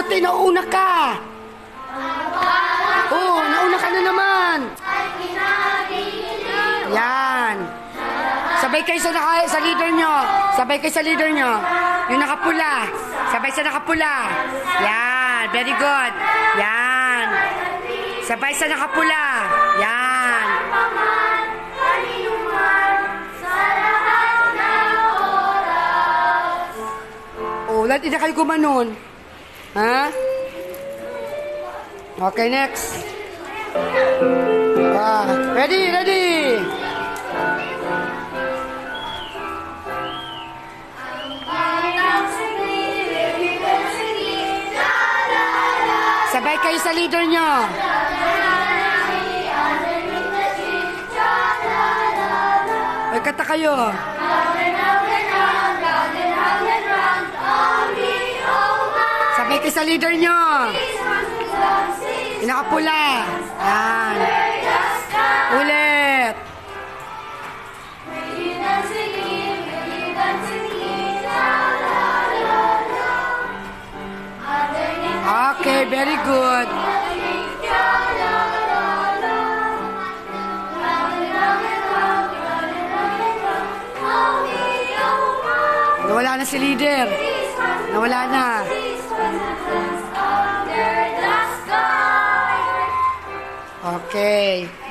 ate, nauna ka. Oh, nauna ka na naman. Yan. Sabay kayo sa leader nyo. Sabay kayo sa leader nyo. Yung nakapula. Sabay sa nakapula. Yan. Very good. Yan. Sabay sa nakapula. Yan. Oh, lahat hindi kayo gumanon. Ha? Okay, next. Ready, ready. Sabay kayo sa leader nyo. Ay, kata kayo. Sabay kayo sa leader nyo. Nakapula. Yan. Ulit. Okay, very good. Nawala na si leader. Nawala na. Okay.